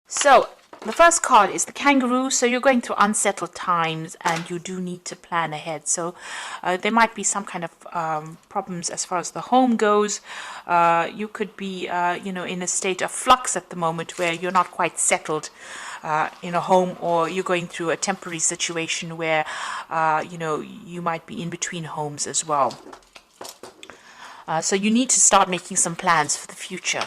So the first card is the kangaroo. So you're going through unsettled times and you do need to plan ahead. So there might be some kind of problems as far as the home goes. You could be, in a state of flux at the moment where you're not quite settled in a home, or you're going through a temporary situation where, you might be in between homes as well. So you need to start making some plans for the future.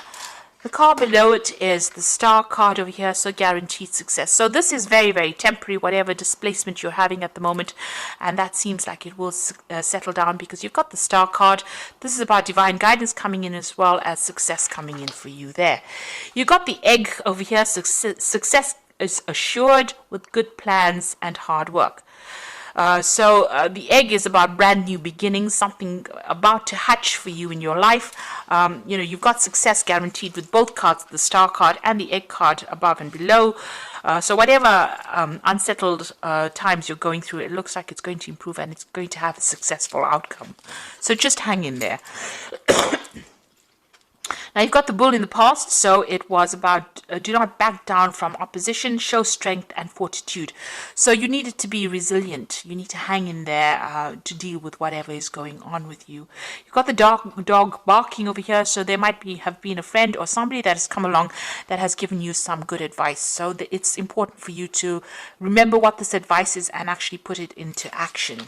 The card below it is the star card over here, so guaranteed success. So this is very, very temporary, whatever displacement you're having at the moment, and that seems like it will settle down because you've got the star card. This is about divine guidance coming in as well as success coming in for you there. You've got the egg over here, success is assured with good plans and hard work. So the egg is about brand new beginnings, something about to hatch for you in your life. You've got success guaranteed with both cards, the star card and the egg card above and below. So whatever unsettled times you're going through, it looks like it's going to improve and it's going to have a successful outcome. So just hang in there. Now, you've got the bull in the past, so it was about do not back down from opposition, show strength and fortitude. So you needed to be resilient. You need to hang in there to deal with whatever is going on with you. You've got the dog barking over here, so there might have been a friend or somebody that has come along that has given you some good advice. So it's important for you to remember what this advice is and actually put it into action.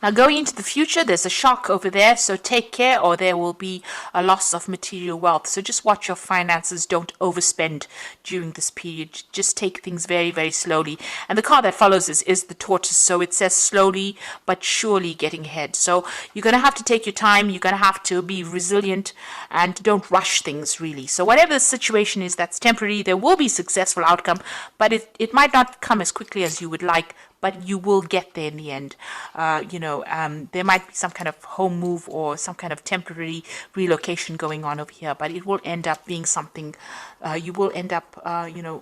Now, going into the future, there's a shock over there, so take care or there will be a loss of material wealth. So just watch your finances, don't overspend during this period. Just take things very, very slowly. And the card that follows is the tortoise, so it says slowly but surely getting ahead. So you're going to have to take your time, you're going to have to be resilient and don't rush things really. So whatever the situation is that's temporary, there will be successful outcome, but it might not come as quickly as you would like, but you will get there in the end. There might be some kind of home move or some kind of temporary relocation going on over here, but it will end up being something, you will end up,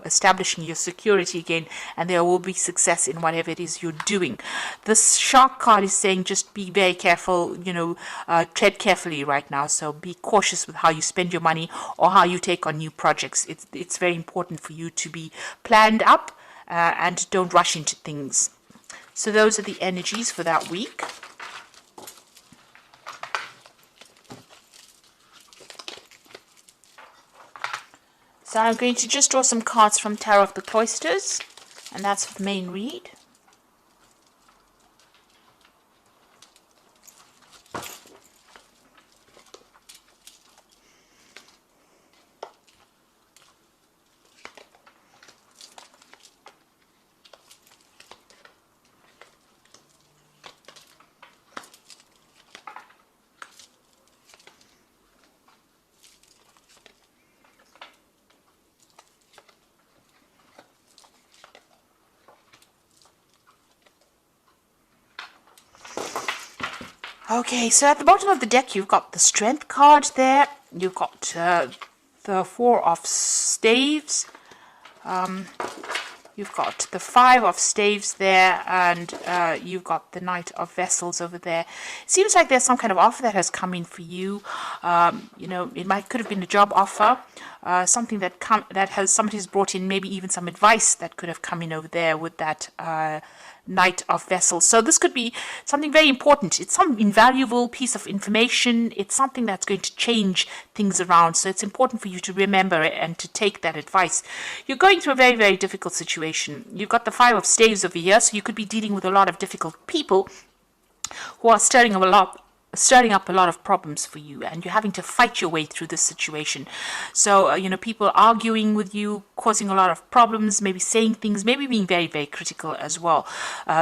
establishing your security again, and there will be success in whatever it is you're doing. This shark card is saying just be very careful, tread carefully right now, so be cautious with how you spend your money or how you take on new projects. It's very important for you to be planned up, and don't rush into things. So those are the energies for that week. So I'm going to just draw some cards from Tarot of the Cloisters, and that's for the main read. Okay, so at the bottom of the deck, you've got the Strength card there. You've got the Four of Staves. You've got the Five of Staves there, and you've got the Knight of Vessels over there. It seems like there's some kind of offer that has come in for you. It could have been a job offer, something that somebody's brought in, maybe even some advice that could have come in over there with that Knight of Vessels. So this could be something very important. It's some invaluable piece of information. It's something that's going to change things around. So it's important for you to remember it and to take that advice. You're going through a very, very difficult situation. You've got the Five of Staves over here, so you could be dealing with a lot of difficult people who are stirring up a lot of problems for you, and you're having to fight your way through this situation. So people arguing with you, causing a lot of problems, maybe saying things, maybe being very, very critical as well.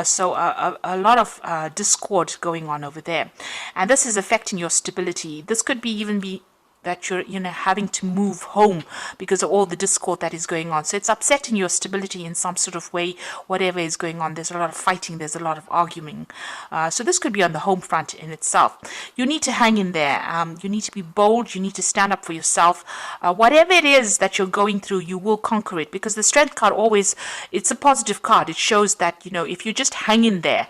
So a lot of discord going on over there, and this is affecting your stability. This could even be that you're having to move home because of all the discord that is going on. So it's upsetting your stability in some sort of way, whatever is going on. There's a lot of fighting, there's a lot of arguing. So this could be on the home front in itself. You need to hang in there. You need to be bold. You need to stand up for yourself. Whatever it is that you're going through, you will conquer it, because the Strength card always, it's a positive card. It shows that, if you just hang in there,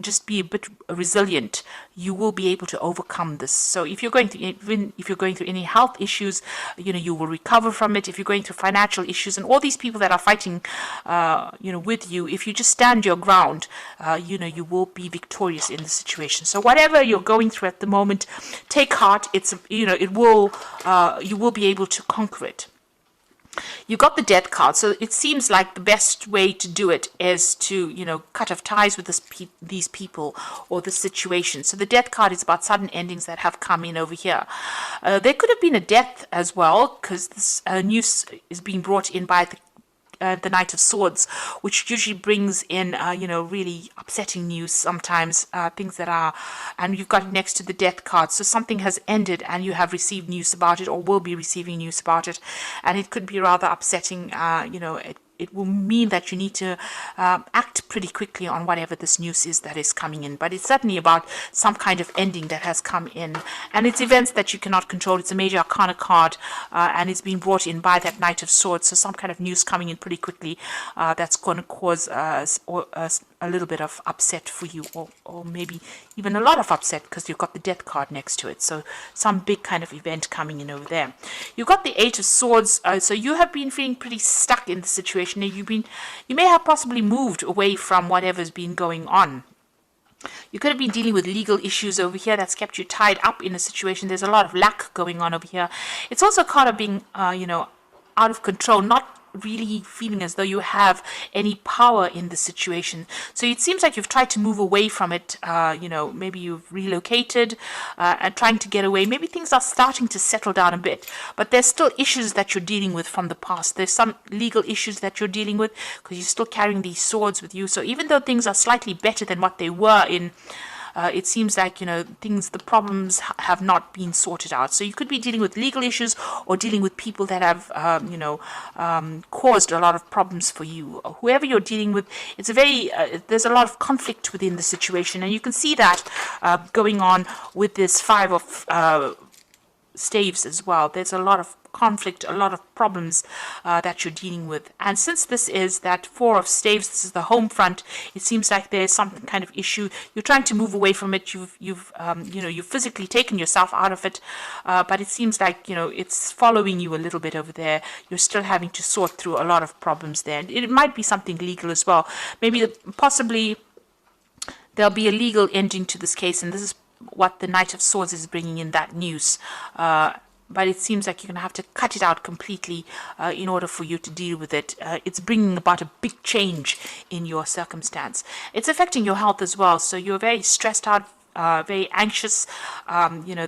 just be a bit resilient, you will be able to overcome this. So if you're going through, even if you're going through any health issues, you will recover from it. If you're going through financial issues, and all these people that are fighting, with you, if you just stand your ground, you will be victorious in the situation. So whatever you're going through at the moment, take heart. You will be able to conquer it. You got the death card, so it seems like the best way to do it is to, cut off ties with these people or the situation. So the death card is about sudden endings that have come in over here. There could have been a death as well, because this news is being brought in by the Knight of Swords, which usually brings in, really upsetting news sometimes, things that are, and you've got it next to the death card. So something has ended and you have received news about it or will be receiving news about it. And it could be rather upsetting, it will mean that you need to act pretty quickly on whatever this news is that is coming in. But it's certainly about some kind of ending that has come in. And it's events that you cannot control. It's a major arcana card, and it's been brought in by that Knight of Swords. So some kind of news coming in pretty quickly that's going to cause a little bit of upset for you, or maybe even a lot of upset, because you've got the death card next to it. So some big kind of event coming in over there. You've got the Eight of Swords, so you have been feeling pretty stuck in the situation. You may have possibly moved away from whatever's been going on. You could have been dealing with legal issues over here that's kept you tied up in a situation. There's a lot of lack going on over here. It's also a card of being, out of control, not really feeling as though you have any power in the situation. So it seems like you've tried to move away from it. Maybe you've relocated and trying to get away. Maybe things are starting to settle down a bit, but there's still issues that you're dealing with from the past. There's some legal issues that you're dealing with because you're still carrying these swords with you. So even though things are slightly better than what they were in, it seems like, the problems have not been sorted out. So you could be dealing with legal issues or dealing with people that have, caused a lot of problems for you. Whoever you're dealing with, it's there's a lot of conflict within the situation. And you can see that going on with this Five of Staves as well. There's a lot of conflict, a lot of problems that you're dealing with. And since this is that Four of Staves, this is the home front, it seems like there's some kind of issue. You're trying to move away from it. You've physically taken yourself out of it, but it seems like, it's following you a little bit over there. You're still having to sort through a lot of problems there. And it might be something legal as well. Maybe possibly there'll be a legal ending to this case, and this is what the Knight of Swords is bringing in, that news. But it seems like you're going to have to cut it out completely in order for you to deal with it. It's bringing about a big change in your circumstance. It's affecting your health as well. So you're very stressed out, very anxious.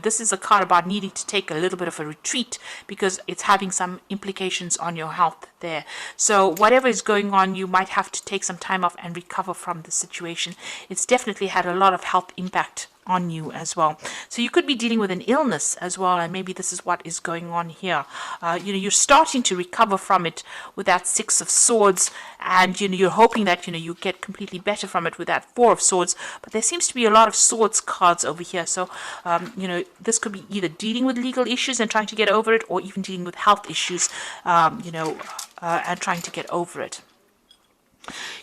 This is a card about needing to take a little bit of a retreat because it's having some implications on your health there. So whatever is going on, you might have to take some time off and recover from the situation. It's definitely had a lot of health impact on you as well. So you could be dealing with an illness as well, and maybe this is what is going on here. You're starting to recover from it with that Six of Swords, and you're hoping that you get completely better from it with that Four of Swords. But there seems to be a lot of swords cards over here. So this could be either dealing with legal issues and trying to get over it, or even dealing with health issues, and trying to get over it.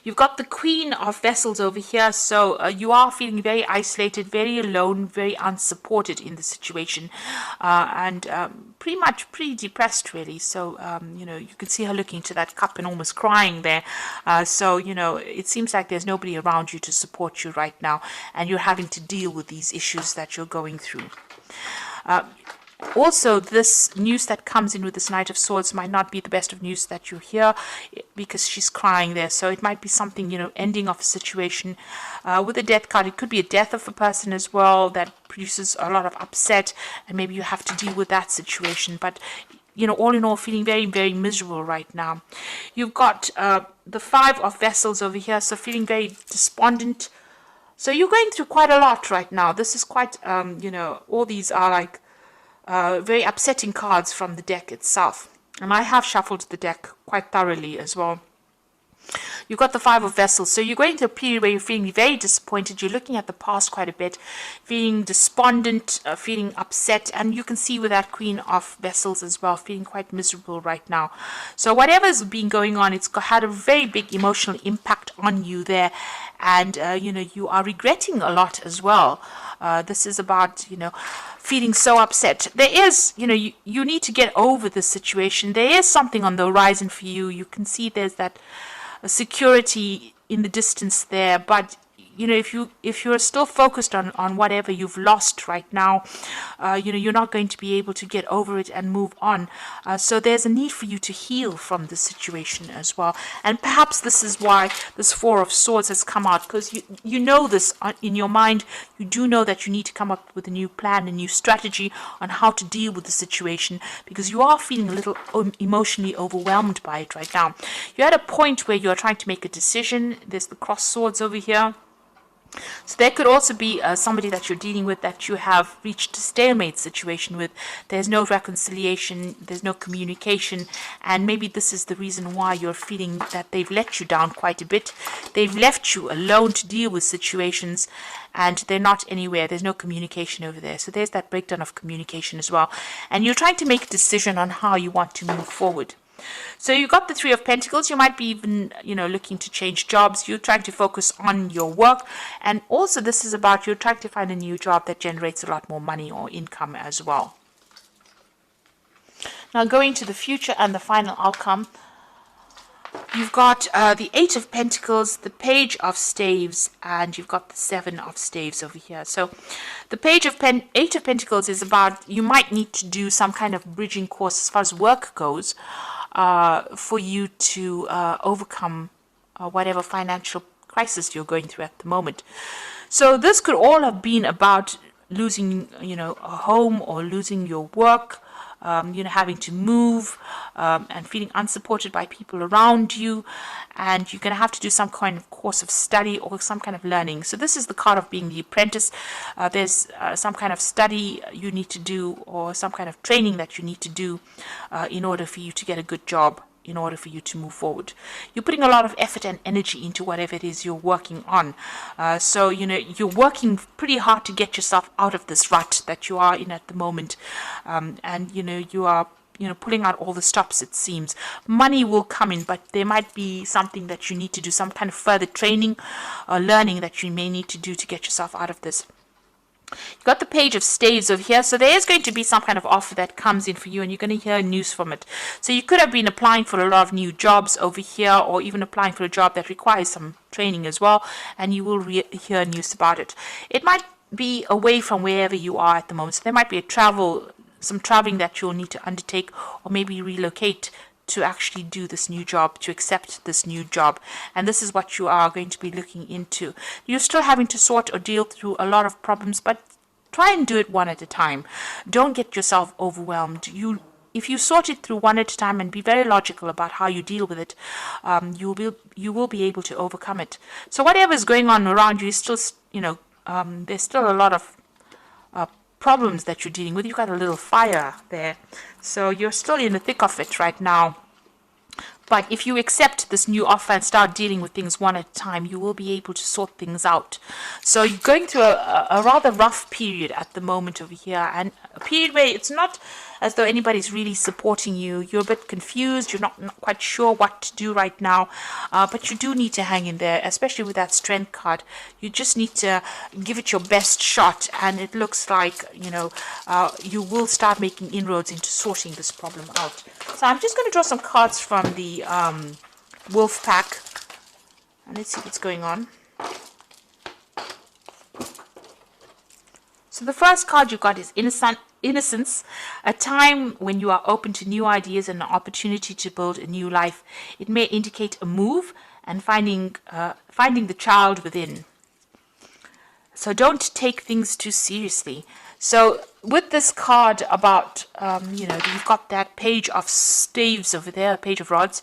You've got the Queen of Vessels over here, so you are feeling very isolated, very alone, very unsupported in the situation, and pretty depressed, really. So, you can see her looking to that cup and almost crying there. So, it seems like there's nobody around you to support you right now, and you're having to deal with these issues that you're going through. Also, this news that comes in with this Knight of Swords might not be the best of news that you hear, because she's crying there. So it might be something, ending of a situation. With the death card, it could be a death of a person as well that produces a lot of upset, and maybe you have to deal with that situation. But, all in all, feeling very, very miserable right now. You've got the Five of Vessels over here, so feeling very despondent. So you're going through quite a lot right now. This is quite, all these are like very upsetting cards from the deck itself. And I have shuffled the deck quite thoroughly as well. You've got the Five of Vessels. So you're going through a period where you're feeling very disappointed. You're looking at the past quite a bit, feeling despondent, feeling upset. And you can see with that Queen of Vessels as well, feeling quite miserable right now. So whatever's been going on, it's had a very big emotional impact on you there. And, you are regretting a lot as well. This is about, feeling so upset. There is, you need to get over this situation. There is something on the horizon for you. You can see there's that security in the distance there, but if you're still focused on whatever you've lost right now, you're not going to be able to get over it and move on. So there's a need for you to heal from this situation as well. And perhaps this is why this Four of Swords has come out, because you know this in your mind. You do know that you need to come up with a new plan, a new strategy on how to deal with the situation, because you are feeling a little emotionally overwhelmed by it right now. You're at a point where you're trying to make a decision. There's the cross swords over here. So there could also be somebody that you're dealing with that you have reached a stalemate situation with. There's no reconciliation, there's no communication, and maybe this is the reason why you're feeling that they've let you down quite a bit. They've left you alone to deal with situations, and they're not anywhere. There's no communication over there. So there's that breakdown of communication as well. And you're trying to make a decision on how you want to move forward. So you got the Three of Pentacles. You might be even, looking to change jobs. You're trying to focus on your work. And also this is about you're trying to find a new job that generates a lot more money or income as well. Now going to the future and the final outcome. You've got the Eight of Pentacles, the Page of Staves, and you've got the Seven of Staves over here. So the Eight of Pentacles is about you might need to do some kind of bridging course as far as work goes, for you to overcome whatever financial crisis you're going through at the moment. So this could all have been about losing, a home or losing your work, having to move, and feeling unsupported by people around you, and you're going to have to do some kind of course of study or some kind of learning. So this is the card of being the apprentice. There's some kind of study you need to do or some kind of training that you need to do in order for you to get a good job, in order for you to move forward. You're putting a lot of effort and energy into whatever it is you're working on. So, you're working pretty hard to get yourself out of this rut that you are in at the moment. And, you are, pulling out all the stops, it seems. Money will come in, but there might be something that you need to do, some kind of further training or learning that you may need to do to get yourself out of this. You've got the Page of Staves over here, so there is going to be some kind of offer that comes in for you, and you're going to hear news from it. So you could have been applying for a lot of new jobs over here, or even applying for a job that requires some training as well, and you will hear news about it. It might be away from wherever you are at the moment, so there might be some traveling that you'll need to undertake, or maybe relocate to actually do this new job, to accept this new job. And this is what you are going to be looking into. You're still having to sort or deal through a lot of problems, but try and do it one at a time. Don't get yourself overwhelmed. If you sort it through one at a time and be very logical about how you deal with it, you will be able to overcome it. So whatever is going on around you is still, there's still a lot of problems that you're dealing with. You've got a little fire there, so you're still in the thick of it right now. But if you accept this new offer and start dealing with things one at a time, you will be able to sort things out. So you're going through a rather rough period at the moment over here, and a period where it's not as though anybody's really supporting you. You're a bit confused. You're not quite sure what to do right now, but you do need to hang in there, especially with that Strength card. You just need to give it your best shot, and it looks like, you will start making inroads into sorting this problem out. So I'm just going to draw some cards from the Wolf Pack, and let's see what's going on. So the first card you got is Innocence, a time when you are open to new ideas and an opportunity to build a new life. It may indicate a move and finding the child within. So don't take things too seriously. So with this card about, you've got that Page of Staves over there, Page of Rods,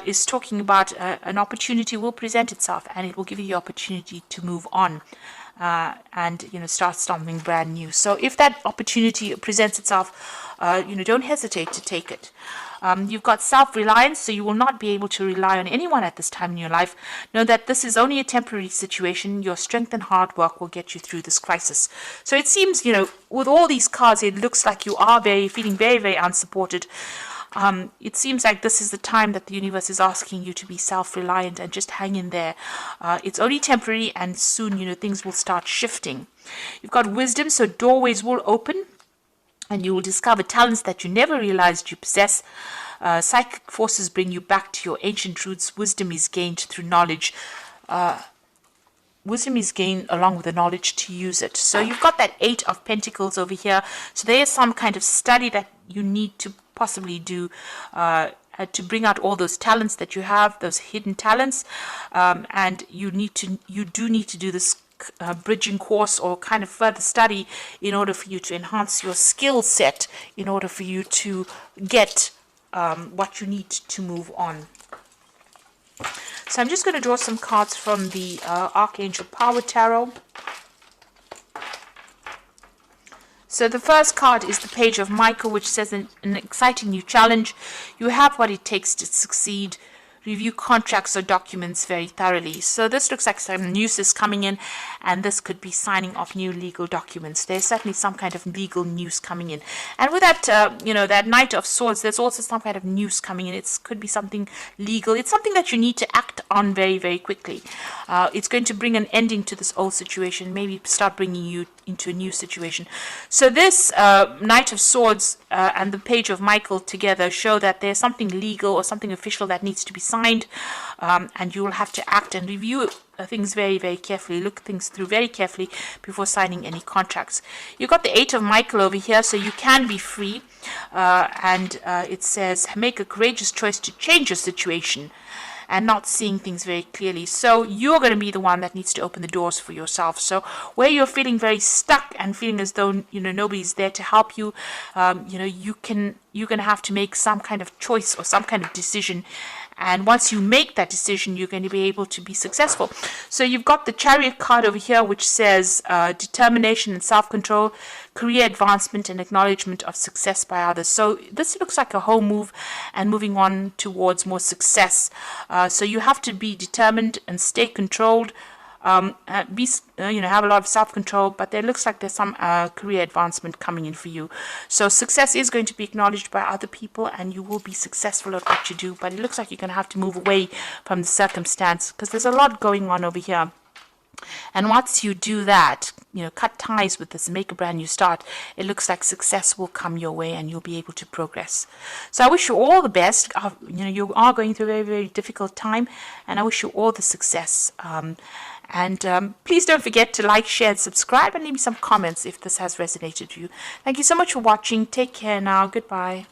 is talking about an opportunity will present itself, and it will give you the opportunity to move on. and start something brand new. So if that opportunity presents itself, don't hesitate to take it. You've got self-reliance, so you will not be able to rely on anyone at this time in your life. Know that this is only a temporary situation. Your strength and hard work will get you through this crisis. So it seems, with all these cards, it looks like you are feeling very, very unsupported. It seems like this is the time that the universe is asking you to be self-reliant and just hang in there. It's only temporary, and soon, things will start shifting. You've got wisdom, so doorways will open, and you will discover talents that you never realized you possess. Psychic forces bring you back to your ancient roots. Wisdom is gained through knowledge. Wisdom is gained along with the knowledge to use it. So you've got that 8 of Pentacles over here. So there is some kind of study that you need to possibly do to bring out all those talents that you have, those hidden talents. And you do need to do this bridging course or kind of further study in order for you to enhance your skill set, in order for you to get what you need to move on. So I'm just going to draw some cards from the Archangel Power Tarot. So the first card is the Page of Michael, which says an exciting new challenge. You have what it takes to succeed. Review contracts or documents very thoroughly. So this looks like some news is coming in, and this could be signing off new legal documents. There's certainly some kind of legal news coming in. And with that, that Knight of Swords, there's also some kind of news coming in. It could be something legal. It's something that you need to act on very, very quickly. It's going to bring an ending to this old situation, maybe start bringing you into a new situation. So this Knight of Swords and the Page of Michael together show that there's something legal or something official that needs to be signed, and you will have to act and review things very, very carefully. Look things through very carefully before signing any contracts. You've got the 8 of Michael over here, so you can be free, and it says make a courageous choice to change your situation and not seeing things very clearly. So you're going to be the one that needs to open the doors for yourself. So where you're feeling very stuck and feeling as though nobody's there to help you, you're going to have to make some kind of choice or some kind of decision. And once you make that decision, you're going to be able to be successful. So you've got the Chariot card over here, which says determination and self-control, career advancement and acknowledgement of success by others. So this looks like a whole move and moving on towards more success. So you have to be determined and stay controlled. Have a lot of self-control, but there looks like there's some career advancement coming in for you. So success is going to be acknowledged by other people, and you will be successful at what you do, but it looks like you're going to have to move away from the circumstance because there's a lot going on over here. And once you do that, cut ties with this and make a brand new start, it looks like success will come your way and you'll be able to progress. So I wish you all the best. You are going through a very, very difficult time, and I wish you all the success. Please don't forget to like, share, and subscribe, and leave me some comments if this has resonated with you. Thank you so much for watching. Take care now. Goodbye.